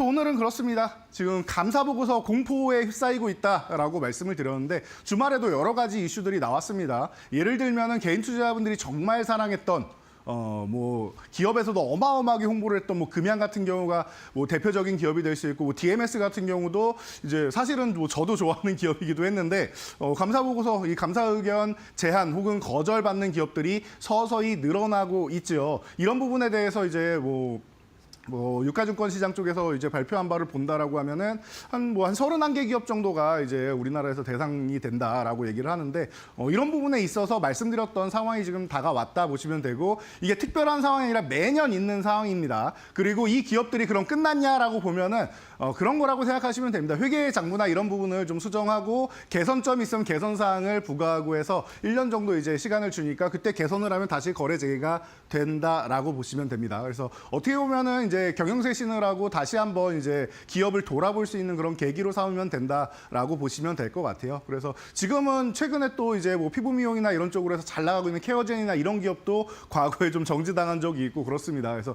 오늘은 그렇습니다. 지금 감사 보고서 공포에 휩싸이고 있다라고 말씀을 드렸는데 주말에도 여러 가지 이슈들이 나왔습니다. 예를 들면은 개인 투자자분들이 정말 사랑했던 기업에서도 어마어마하게 홍보를 했던 금양 같은 경우가 대표적인 기업이 될 수 있고 DMS 같은 경우도 이제 사실은 저도 좋아하는 기업이기도 했는데 감사 보고서 이 감사 의견 제한 혹은 거절받는 기업들이 서서히 늘어나고 있죠. 이런 부분에 대해서 이제 유가증권 시장 쪽에서 이제 발표한 바를 본다라고 하면은 한 31개 기업 정도가 이제 우리나라에서 대상이 된다라고 얘기를 하는데 이런 부분에 있어서 말씀드렸던 상황이 지금 다가왔다 보시면 되고 이게 특별한 상황이 아니라 매년 있는 상황입니다. 그리고 이 기업들이 그럼 끝났냐라고 보면은 그런 거라고 생각하시면 됩니다. 회계 장부나 이런 부분을 좀 수정하고 개선점이 있으면 개선 사항을 부과하고 해서 1년 정도 이제 시간을 주니까 그때 개선을 하면 다시 거래 재개가 된다라고 보시면 됩니다. 그래서 어떻게 보면은 이제 경영쇄신을 하고 다시 한번 이제 기업을 돌아볼 수 있는 그런 계기로 삼으면 된다라고 보시면 될 것 같아요. 그래서 지금은 최근에 또 이제 피부 미용이나 이런 쪽으로 해서 잘 나가고 있는 케어젠이나 이런 기업도 과거에 좀 정지당한 적이 있고 그렇습니다. 그래서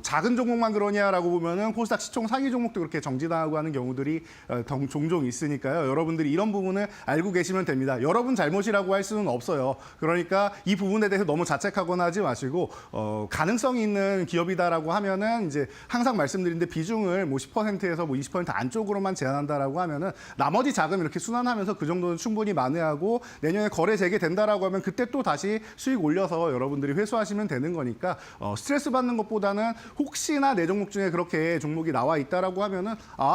작은 종목만 그러냐라고 보면은 코스닥 시총 상위 종목도 그렇게 정지당하고 하는 경우들이 종종 있으니까요. 여러분들이 이런 부분을 알고 계시면 됩니다. 여러분 잘못이라고 할 수는 없어요. 그러니까 이 부분에 대해서 너무 자책하거나 하지 마시고 가능성이 있는 기업이다라고 하면은 이제 항상 말씀드리는데 비중을 10%에서 20% 안쪽으로만 제한한다라고 하면은 나머지 자금 이렇게 순환하면서 그 정도는 충분히 만회하고 내년에 거래 재개된다라고 하면 그때 또 다시 수익 올려서 여러분들이 회수하시면 되는 거니까 스트레스 받는 것보다는 혹시나 내 종목 중에 그렇게 종목이 나와 있다라고 하면은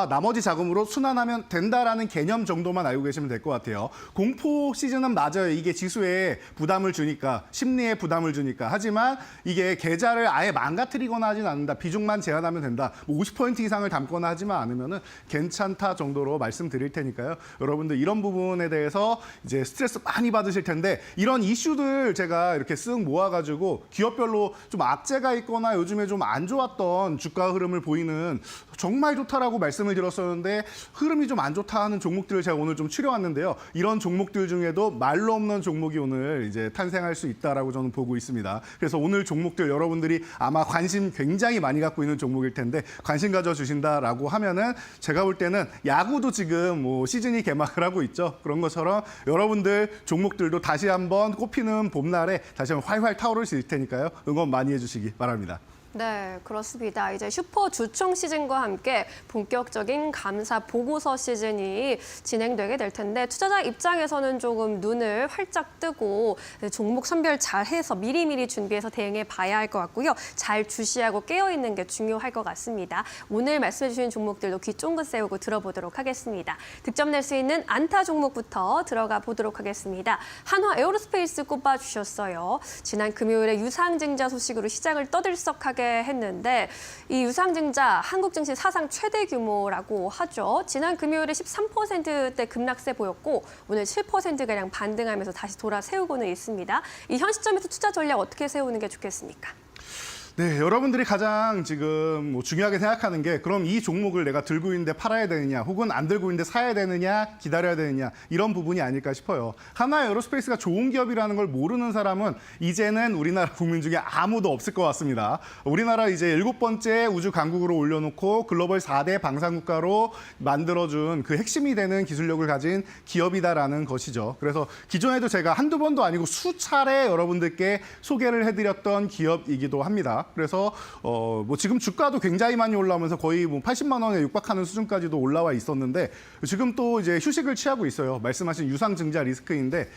나머지 자금으로 순환하면 된다라는 개념 정도만 알고 계시면 될 것 같아요. 공포 시즌은 맞아요. 이게 지수에 부담을 주니까 심리에 부담을 주니까 하지만 이게 계좌를 아예 망가뜨리거나 하진 않는다. 비중만 제한하면 된다. 50% 이상을 담거나 하지만 않으면은 괜찮다 정도로 말씀드릴 테니까요. 여러분들 이런 부분에 대해서 이제 스트레스 많이 받으실 텐데 이런 이슈들 제가 이렇게 쓱 모아가지고 기업별로 좀 악재가 있거나 요즘에 좀 안 좋았던 주가 흐름을 보이는 정말 좋다라고 말씀을 드렸었는데 흐름이 좀 안 좋다 하는 종목들을 제가 오늘 좀 추려왔는데요. 이런 종목들 중에도 말로 없는 종목이 오늘 이제 탄생할 수 있다라고 저는 보고 있습니다. 그래서 오늘 종목들 여러분들이 아마 관심 굉장히 많이 갖고 있는 종목일 텐데 관심 가져주신다라고 하면은 제가 볼 때는 야구도 지금 시즌이 개막을 하고 있죠. 그런 것처럼 여러분들 종목들도 다시 한번 꽃피는 봄날에 다시 한번 활활 타오를 수 있을 테니까요. 응원 많이 해주시기 바랍니다. 네, 그렇습니다. 이제 슈퍼 주총 시즌과 함께 본격적인 감사 보고서 시즌이 진행되게 될 텐데 투자자 입장에서는 조금 눈을 활짝 뜨고 종목 선별 잘해서 미리미리 준비해서 대응해 봐야 할 것 같고요. 잘 주시하고 깨어있는 게 중요할 것 같습니다. 오늘 말씀해 주신 종목들도 귀 쫑긋 세우고 들어보도록 하겠습니다. 득점 낼 수 있는 안타 종목부터 들어가 보도록 하겠습니다. 한화 에어로스페이스 꼽아주셨어요. 지난 금요일에 유상증자 소식으로 시장을 떠들썩하게 했는데 이 유상증자 한국 증시 사상 최대 규모라고 하죠. 지난 금요일에 13%대 급락세 보였고 오늘 7%가량 반등하면서 다시 돌아세우고는 있습니다. 이 현 시점에서 투자 전략 어떻게 세우는 게 좋겠습니까? 네, 여러분들이 가장 지금 중요하게 생각하는 게 그럼 이 종목을 내가 들고 있는데 팔아야 되느냐 혹은 안 들고 있는데 사야 되느냐 기다려야 되느냐 이런 부분이 아닐까 싶어요. 하나 에어로스페이스가 좋은 기업이라는 걸 모르는 사람은 이제는 우리나라 국민 중에 아무도 없을 것 같습니다. 우리나라 이제 7번째 우주 강국으로 올려놓고 글로벌 4대 방산국가로 만들어준 그 핵심이 되는 기술력을 가진 기업이다라는 것이죠. 그래서 기존에도 제가 한두 번도 아니고 수차례 여러분들께 소개를 해드렸던 기업이기도 합니다. 그래서 지금 주가도 굉장히 많이 올라오면서 거의 80만 원에 육박하는 수준까지도 올라와 있었는데 지금 또 이제 휴식을 취하고 있어요. 말씀하신 유상증자 리스크인데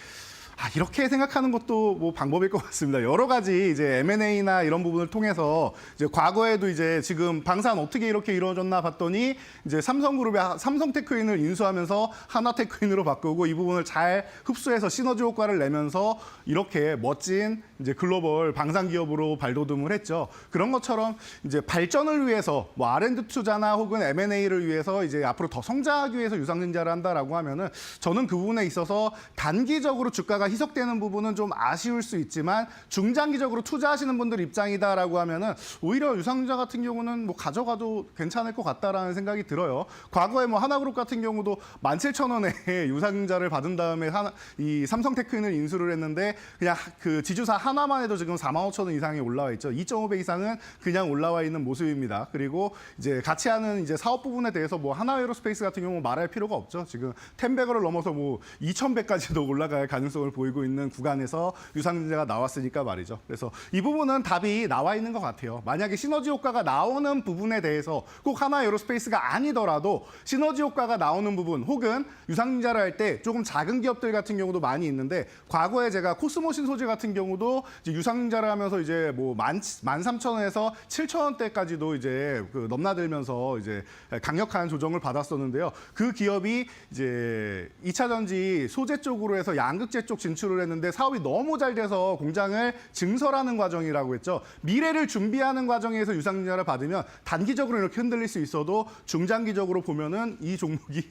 이렇게 생각하는 것도 방법일 것 같습니다. 여러 가지 이제 M&A나 이런 부분을 통해서 이제 과거에도 이제 지금 방산 어떻게 이렇게 이루어졌나 봤더니 이제 삼성그룹이 삼성테크인을 인수하면서 하나테크인으로 바꾸고 이 부분을 잘 흡수해서 시너지 효과를 내면서 이렇게 멋진 이제 글로벌 방산 기업으로 발돋움을 했죠. 그런 것처럼 이제 발전을 위해서 R&D 투자나 혹은 M&A를 위해서 이제 앞으로 더 성장하기 위해서 유상증자를 한다라고 하면은 저는 그 부분에 있어서 단기적으로 주가가 희석되는 부분은 좀 아쉬울 수 있지만 중장기적으로 투자하시는 분들 입장이다라고 하면은 오히려 유상증자 같은 경우는 뭐 가져가도 괜찮을 것 같다라는 생각이 들어요. 과거에 뭐 하나그룹 같은 경우도 17,000원에 유상증자를 받은 다음에 이 삼성테크인을 인수를 했는데 그냥 그 지주사 하나만 해도 지금 45,000원 이상이 올라와 있죠. 2.5배 이상은 그냥 올라와 있는 모습입니다. 그리고 이제 같이 하는 이제 사업 부분에 대해서 뭐 하나에어로스페이스 같은 경우 말할 필요가 없죠. 지금 10배를 넘어서 뭐 2,000배까지도 올라갈 가능성을 보이고 있는 구간에서 유상증자가 나왔으니까 말이죠. 그래서 이 부분은 답이 나와 있는 것 같아요. 만약에 시너지 효과가 나오는 부분에 대해서 꼭 하나에어로스페이스가 아니더라도 시너지 효과가 나오는 부분 혹은 유상증자를 할 때 조금 작은 기업들 같은 경우도 많이 있는데 과거에 제가 코스모신 소재 같은 경우도 이제 유상증자를 하면서 이제 뭐 13,000원에서 7,000원대까지도 이제 그 넘나들면서 이제 강력한 조정을 받았었는데요. 그 기업이 이제 2차 전지 소재 쪽으로 해서 양극재 쪽 진출을 했는데 사업이 너무 잘 돼서 공장을 증설하는 과정이라고 했죠. 미래를 준비하는 과정에서 유상증자를 받으면 단기적으로 이렇게 흔들릴 수 있어도 중장기적으로 보면은 이 종목이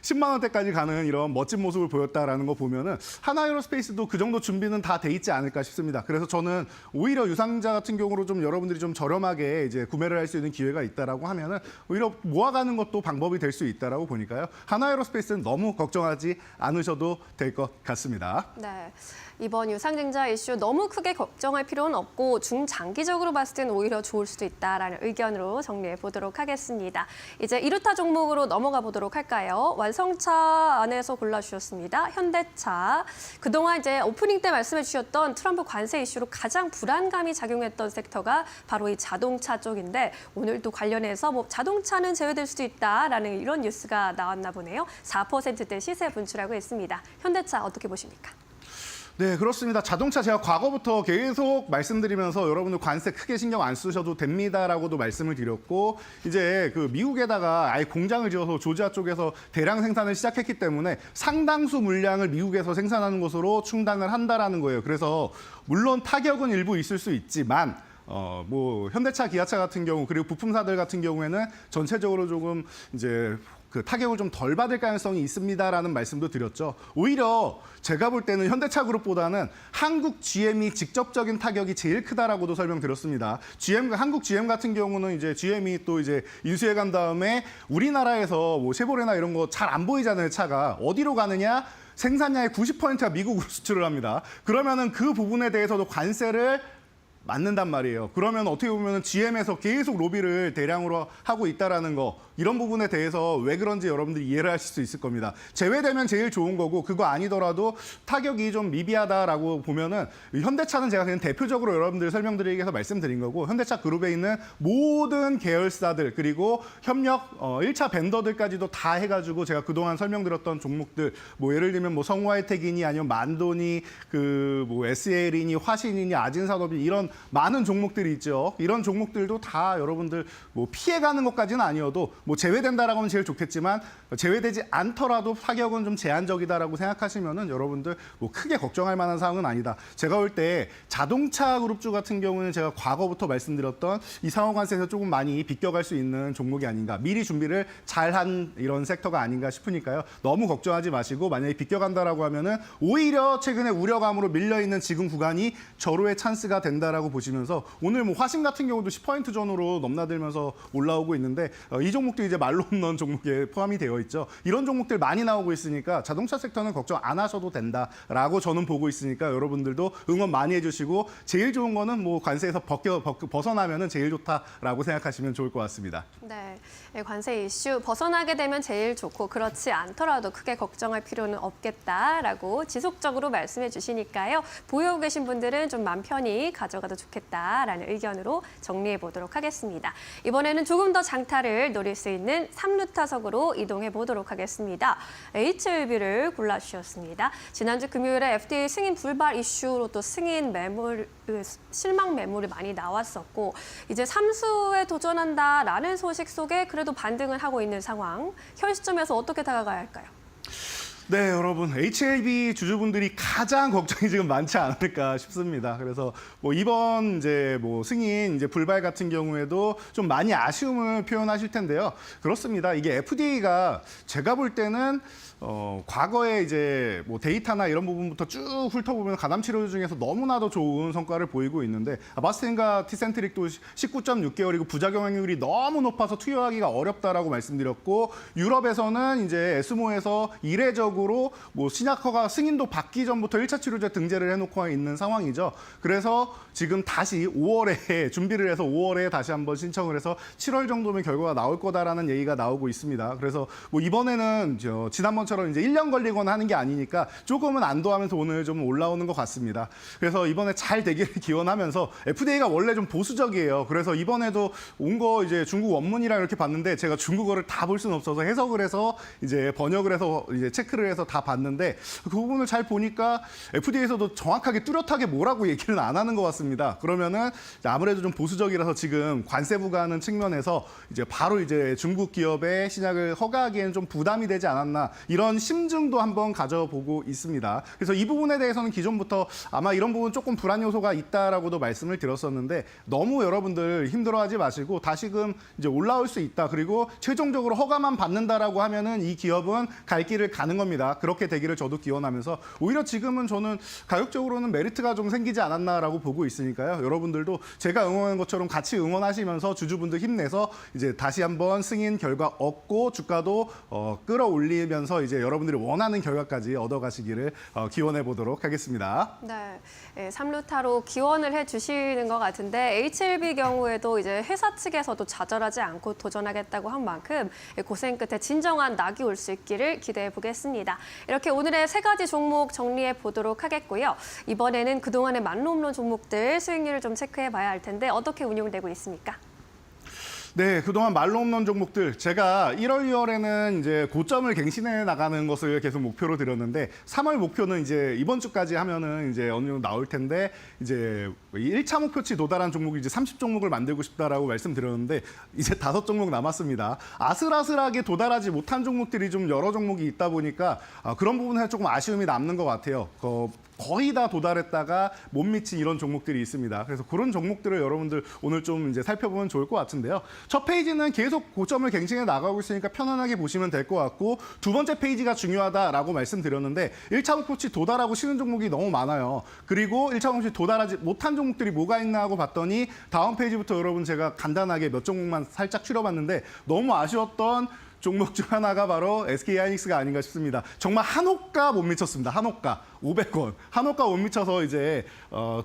10만 원대까지 가는 이런 멋진 모습을 보였다라는 거 보면은 하나에어로스페이스도 그 정도 준비는 다 돼 있지 않을까 싶습니다. 그래서 저는 오히려 유상증자 같은 경우로 좀 여러분들이 좀 저렴하게 이제 구매를 할 수 있는 기회가 있다라고 하면은 오히려 모아가는 것도 방법이 될 수 있다라고 보니까요. 하나에어로스페이스는 너무 걱정하지 않으셔도 될 것 같습니다. 네. 이번 유상증자 이슈 너무 크게 걱정할 필요는 없고 중장기적으로 봤을 때는 오히려 좋을 수도 있다라는 의견으로 정리해 보도록 하겠습니다. 이제 2루타 종목으로 넘어가 보도록 할까요? 완성차 안에서 골라주셨습니다. 현대차. 그동안 이제 오프닝 때 말씀해 주셨던 트럼프 관세 이슈로 가장 불안감이 작용했던 섹터가 바로 이 자동차 쪽인데 오늘도 관련해서 뭐 자동차는 제외될 수도 있다라는 이런 뉴스가 나왔나 보네요. 4%대 시세 분출하고 있습니다. 현대차 어떻게 보십니까? 네, 그렇습니다. 자동차 제가 과거부터 계속 말씀드리면서 여러분들 관세 크게 신경 안 쓰셔도 됩니다라고도 말씀을 드렸고 이제 그 미국에다가 아예 공장을 지어서 조지아 쪽에서 대량 생산을 시작했기 때문에 상당수 물량을 미국에서 생산하는 것으로 충당을 한다라는 거예요. 그래서 물론 타격은 일부 있을 수 있지만 뭐 현대차, 기아차 같은 경우 그리고 부품사들 같은 경우에는 전체적으로 조금 이제 그 타격을 좀 덜 받을 가능성이 있습니다라는 말씀도 드렸죠. 오히려 제가 볼 때는 현대차 그룹보다는 한국 GM이 직접적인 타격이 제일 크다라고도 설명드렸습니다. 한국 GM 같은 경우는 이제 GM이 또 이제 인수해 간 다음에 우리나라에서 뭐 쉐보레나 이런 거 잘 안 보이잖아요, 차가. 어디로 가느냐? 생산량의 90%가 미국으로 수출을 합니다. 그러면은 그 부분에 대해서도 관세를 맞는단 말이에요. 그러면 어떻게 보면 GM에서 계속 로비를 대량으로 하고 있다라는 거 이런 부분에 대해서 왜 그런지 여러분들이 이해를 하실 수 있을 겁니다. 제외되면 제일 좋은 거고 그거 아니더라도 타격이 좀 미비하다라고 보면은 현대차는 제가 그냥 대표적으로 여러분들 설명드리기 위해서 말씀드린 거고 현대차 그룹에 있는 모든 계열사들 그리고 협력 1차 벤더들까지도 다 해가지고 제가 그동안 설명드렸던 종목들 뭐 예를 들면 뭐 성우하이텍이니 아니면 만도니 그 뭐 SL이니 화신이니 아진산업이 이런 많은 종목들이 있죠. 이런 종목들도 다 여러분들 뭐 피해가는 것까지는 아니어도 뭐 제외된다라고 하면 제일 좋겠지만 제외되지 않더라도 타격은 좀 제한적이다라고 생각하시면은 여러분들 뭐 크게 걱정할 만한 상황은 아니다. 제가 볼 때 자동차 그룹주 같은 경우는 제가 과거부터 말씀드렸던 이 상호관세에서 조금 많이 비껴갈 수 있는 종목이 아닌가. 미리 준비를 잘한 이런 섹터가 아닌가 싶으니까요. 너무 걱정하지 마시고 만약에 비껴간다라고 하면은 오히려 최근에 우려감으로 밀려 있는 지금 구간이 절호의 찬스가 된다라고 보시면서 오늘 뭐 화신 같은 경우도 10% 전후로 넘나들면서 올라오고 있는데 이 종목도 이제 말로 없는 종목에 포함이 되어 있죠. 이런 종목들 많이 나오고 있으니까 자동차 섹터는 걱정 안 하셔도 된다라고 저는 보고 있으니까 여러분들도 응원 많이 해주시고 제일 좋은 거는 뭐 관세에서 벗어나면은 제일 좋다라고 생각하시면 좋을 것 같습니다. 네, 관세 이슈 벗어나게 되면 제일 좋고 그렇지 않더라도 크게 걱정할 필요는 없겠다라고 지속적으로 말씀해 주시니까요. 보유하고 계신 분들은 좀 마음 편히 가져가도 좋겠다라는 의견으로 정리해 보도록 하겠습니다. 이번에는 조금 더 장타를 노릴 수 있는 3루타석으로 이동해 보도록 하겠습니다. HLB를 골라주셨습니다. 지난주 금요일에 FDA 승인 불발 이슈로 또 승인 매물, 실망 매물이 많이 나왔었고 이제 3수에 도전한다라는 소식 속에 그래도 반등을 하고 있는 상황. 현 시점에서 어떻게 다가가야 할까요? 네, 여러분, HLB 주주분들이 가장 걱정이 지금 많지 않을까 싶습니다. 그래서 뭐 이번 이제 뭐 승인 이제 불발 같은 경우에도 좀 많이 아쉬움을 표현하실 텐데요. 그렇습니다. 이게 FDA가 제가 볼 때는 과거에 이제 뭐 데이터나 이런 부분부터 쭉 훑어보면 가담 치료 중에서 너무나도 좋은 성과를 보이고 있는데 아바스틴과 티센트릭도 19.6개월이고 부작용률이 너무 높아서 투여하기가 어렵다라고 말씀드렸고 유럽에서는 이제 에스모에서 이례적으로 뭐 신약 허가 승인도 받기 전부터 1차 치료제 등재를 해놓고 있는 상황이죠. 그래서 지금 다시 5월에 준비를 해서 5월에 다시 한번 신청을 해서 7월 정도면 결과가 나올 거다라는 얘기가 나오고 있습니다. 그래서 뭐 이번에는 지난번처럼 이제 1년 걸리거나 하는 게 아니니까 조금은 안도하면서 오늘 좀 올라오는 것 같습니다. 그래서 이번에 잘 되기를 기원하면서 FDA가 원래 좀 보수적이에요. 그래서 이번에도 온 거 이제 중국 원문이랑 이렇게 봤는데 제가 중국어를 다 볼 수는 없어서 해석을 해서 이제 번역을 해서 이제 체크를 해서 다 봤는데 그 부분을 잘 보니까 FDA에서도 정확하게 뚜렷하게 뭐라고 얘기는 안 하는 것 같습니다. 그러면은 아무래도 좀 보수적이라서 지금 관세 부과하는 측면에서 이제 바로 이제 중국 기업의 신약을 허가하기에는 좀 부담이 되지 않았나 이런 심증도 한번 가져보고 있습니다. 그래서 이 부분에 대해서는 기존부터 아마 이런 부분 조금 불안 요소가 있다라고도 말씀을 드렸었는데 너무 여러분들 힘들어하지 마시고 다시금 이제 올라올 수 있다. 그리고 최종적으로 허가만 받는다라고 하면은 이 기업은 갈 길을 가는 겁니다. 그렇게 되기를 저도 기원하면서 오히려 지금은 저는 가격적으로는 메리트가 좀 생기지 않았나라고 보고 있으니까요. 여러분들도 제가 응원한 것처럼 같이 응원하시면서 주주분들 힘내서 이제 다시 한번 승인 결과 얻고 주가도 끌어올리면서 이제 여러분들이 원하는 결과까지 얻어가시기를 기원해 보도록 하겠습니다. 네, 예, 삼루타로 기원을 해주시는 것 같은데 HLB 경우에도 이제 회사 측에서도 좌절하지 않고 도전하겠다고 한 만큼 고생 끝에 진정한 낙이 올 수 있기를 기대해 보겠습니다. 이렇게 오늘의 세 가지 종목 정리해 보도록 하겠고요. 이번에는 그동안의 만로홈런 종목들 수익률을 좀 체크해 봐야 할 텐데 어떻게 운용되고 있습니까? 네, 그동안 말로 없는 종목들 제가 1월, 2월에는 이제 고점을 갱신해 나가는 것을 계속 목표로 드렸는데 3월 목표는 이제 이번 주까지 하면은 이제 어느 정도 나올 텐데 이제 1차 목표치 도달한 종목이 이제 30종목을 만들고 싶다라고 말씀드렸는데 이제 5종목 남았습니다. 아슬아슬하게 도달하지 못한 종목들이 좀 여러 종목이 있다 보니까 그런 부분에 조금 아쉬움이 남는 것 같아요. 거의 다 도달했다가 못 미친 이런 종목들이 있습니다. 그래서 그런 종목들을 여러분들 오늘 좀 이제 살펴보면 좋을 것 같은데요. 첫 페이지는 계속 고점을 갱신해 나가고 있으니까 편안하게 보시면 될 것 같고 두 번째 페이지가 중요하다라고 말씀드렸는데 1차 목표치 도달하고 쉬는 종목이 너무 많아요. 그리고 1차 목표치 도달하지 못한 종목들이 뭐가 있나 하고 봤더니 다음 페이지부터 여러분 제가 간단하게 몇 종목만 살짝 추려봤는데 너무 아쉬웠던 종목 중 하나가 바로 SK하이닉스가 아닌가 싶습니다. 정말 한호가 못 미쳤습니다. 한호가 500원. 한호가 못 미쳐서 이제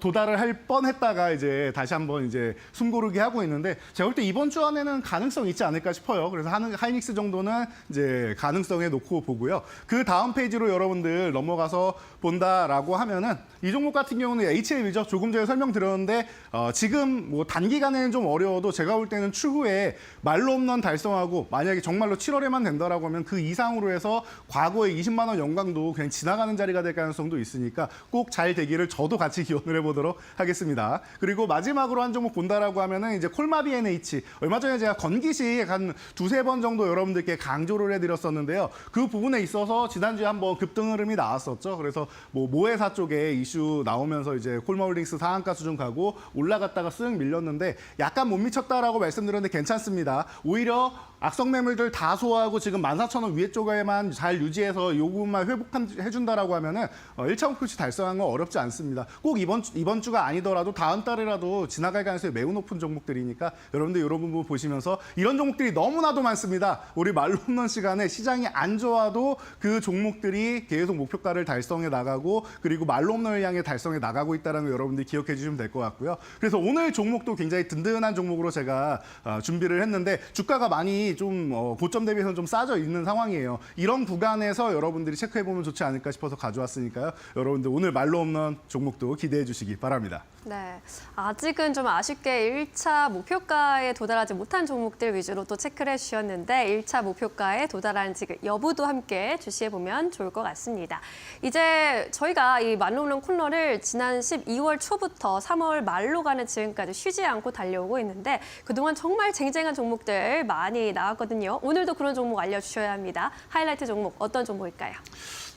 도달을 할 뻔했다가 이제 다시 한번 이제 숨고르기 하고 있는데 제가 볼 때 이번 주 안에는 가능성 있지 않을까 싶어요. 그래서 하이닉스 정도는 이제 가능성에 놓고 보고요. 그 다음 페이지로 여러분들 넘어가서 본다라고 하면은 이 종목 같은 경우는 HLB죠. 조금 전에 설명드렸는데 지금 뭐 단기간에는 좀 어려워도 제가 볼 때는 추후에 말로 홈런 달성하고 만약에 정말로 7월에만 된다라고 하면 그 이상으로 해서 과거의 20만 원 연강도 그냥 지나가는 자리가 될 가능성도 있으니까 꼭 잘 되기를 저도 같이 기원을 해보도록 하겠습니다. 그리고 마지막으로 한 종목 본다라고 하면은 이제 콜마비 NH 얼마 전에 제가 건기식 한 2-3번 정도 여러분들께 강조를 해드렸었는데요. 그 부분에 있어서 지난주에 한번 급등 흐름이 나왔었죠. 그래서 뭐 모회사 쪽에 이슈 나오면서 이제 콜마홀딩스 상한가 수준 가고 올라갔다가 쓱 밀렸는데 약간 못 미쳤다라고 말씀드렸는데 괜찮습니다. 오히려 악성 매물들 다 소화하고 지금 14,000원 위에 쪽에만 잘 유지해서 요 부분만 회복해준다라고 하면은 1차 목표치 달성한 건 어렵지 않습니다. 꼭 이번 주가 아니더라도 다음 달이라도 지나갈 가능성이 매우 높은 종목들이니까 여러분들 이런 부분 보시면서 이런 종목들이 너무나도 많습니다. 우리 말로 홈런 시간에 시장이 안 좋아도 그 종목들이 계속 목표가를 달성해 나가고 그리고 말로 홈런을 향해 달성해 나가고 있다는 거 여러분들이 기억해 주시면 될 것 같고요. 그래서 오늘 종목도 굉장히 든든한 종목으로 제가 준비를 했는데 주가가 많이 좀 고점 대비해서 좀 싸져 있는 상황이에요. 이런 구간에서 여러분들이 체크해 보면 좋지 않을까 싶어서 가져왔으니까요. 여러분들 오늘 말로 없는 종목도 기대해 주시기 바랍니다. 네, 아직은 좀 아쉽게 1차 목표가에 도달하지 못한 종목들 위주로 또 체크를 해주셨는데 1차 목표가에 도달하는지 여부도 함께 주시해보면 좋을 것 같습니다. 이제 저희가 이 만롱롱 코너를 지난 12월 초부터 3월 말로 가는 지금까지 쉬지 않고 달려오고 있는데 그동안 정말 쟁쟁한 종목들 많이 나왔거든요. 오늘도 그런 종목 알려주셔야 합니다. 하이라이트 종목 어떤 종목일까요?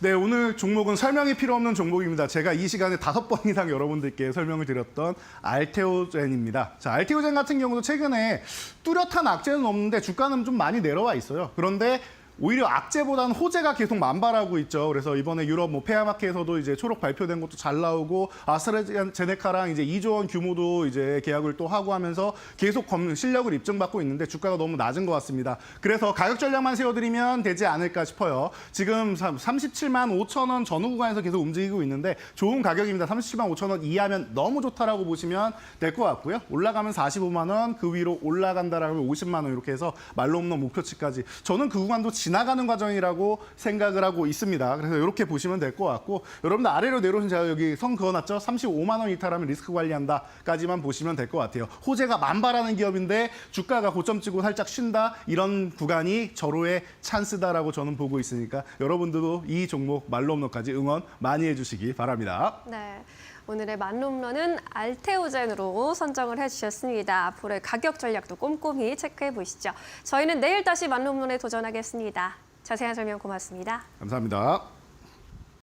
네, 오늘 종목은 설명이 필요 없는 종목입니다. 제가 이 시간에 5번 이상 여러분들께 설명을 드렸던 알테오젠입니다. 자, 알테오젠 같은 경우도 최근에 뚜렷한 악재는 없는데 주가는 좀 많이 내려와 있어요. 그런데 오히려 악재보다는 호재가 계속 만발하고 있죠. 그래서 이번에 유럽 페아마켓에서도 이제 초록 발표된 것도 잘 나오고 아스트라제네카랑 이제 2조 원 규모도 이제 계약을 또 하고 하면서 계속 실력을 입증받고 있는데 주가가 너무 낮은 것 같습니다. 그래서 가격 전략만 세워드리면 되지 않을까 싶어요. 지금 37만 5천 원 전후 구간에서 계속 움직이고 있는데 좋은 가격입니다. 37만 5천 원 이하면 너무 좋다라고 보시면 될 것 같고요. 올라가면 45만 원, 그 위로 올라간다라면 50만 원 이렇게 해서 말로 없는 목표치까지 저는 그 구간도 지나가는 과정이라고 생각을 하고 있습니다. 그래서 이렇게 보시면 될 것 같고 여러분들 아래로 내려오신 제가 여기 선 그어놨죠? 35만 원 이탈하면 리스크 관리한다까지만 보시면 될 것 같아요. 호재가 만발하는 기업인데 주가가 고점 찍고 살짝 쉰다 이런 구간이 절호의 찬스다라고 저는 보고 있으니까 여러분들도 이 종목 말로 없는까지 응원 많이 해주시기 바랍니다. 네. 오늘의 만홈런은 알테오젠으로 선정을 해주셨습니다. 앞으로의 가격 전략도 꼼꼼히 체크해 보시죠. 저희는 내일 다시 만홈런에 도전하겠습니다. 자세한 설명 고맙습니다. 감사합니다.